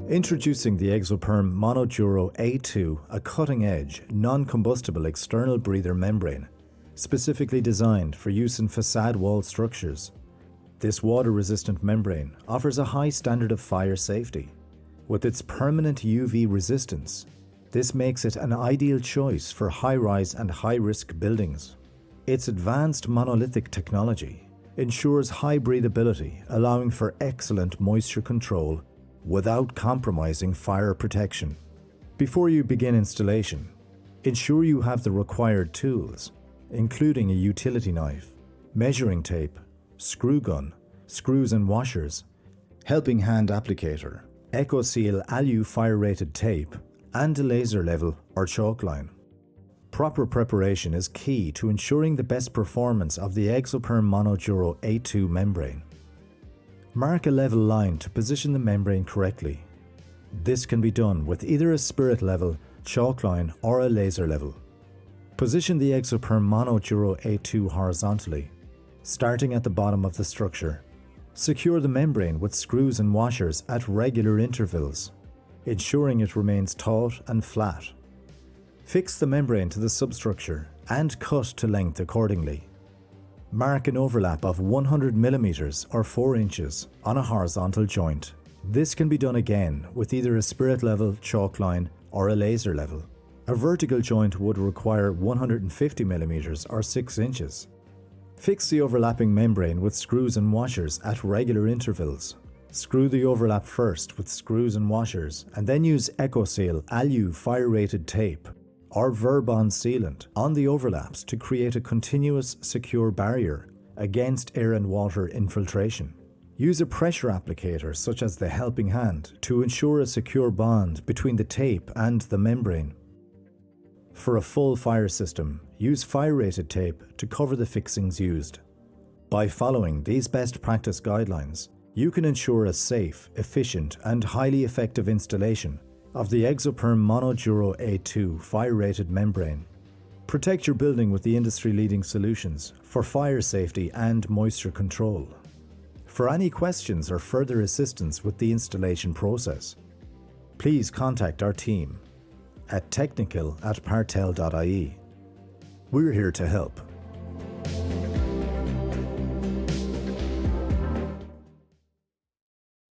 Introducing the Exoperm Monoduro A2, a cutting-edge, non-combustible external breather membrane, specifically designed for use in facade wall structures. This water-resistant membrane offers a high standard of fire safety. With its permanent UV resistance, this makes it an ideal choice for high-rise and high-risk buildings. Its advanced monolithic technology ensures high breathability, allowing for excellent moisture control without compromising fire protection. Before you begin installation, ensure you have the required tools, including a utility knife, measuring tape, screw gun, screws and washers, helping hand applicator, EcoSeal Alu fire-rated tape, and a laser level or chalk line. Proper preparation is key to ensuring the best performance of the Exoperm Monoduro A2 membrane. Mark a level line to position the membrane correctly. This can be done with either a spirit level, chalk line, or a laser level. Position the Exoperm Monoduro A2 horizontally, starting at the bottom of the structure. Secure the membrane with screws and washers at regular intervals, ensuring it remains taut and flat. Fix the membrane to the substructure and cut to length accordingly. Mark an overlap of 100 mm or 4 inches on a horizontal joint. This can be done again with either a spirit level, chalk line, or a laser level. A vertical joint would require 150 mm or 6 inches. Fix the overlapping membrane with screws and washers at regular intervals. Screw the overlap first with screws and washers, and then use EcoSeal Alu fire-rated tape or Verbond sealant on the overlaps to create a continuous, secure barrier against air and water infiltration. Use a pressure applicator such as the helping hand to ensure a secure bond between the tape and the membrane. For a full fire system, use fire-rated tape to cover the fixings used. By following these best practice guidelines, you can ensure a safe, efficient, and highly effective installation of the Exoperm Monoduro A2 fire-rated membrane. Protect your building with the industry-leading solutions for fire safety and moisture control. For any questions or further assistance with the installation process, please contact our team at technical@partel.ie. We're here to help.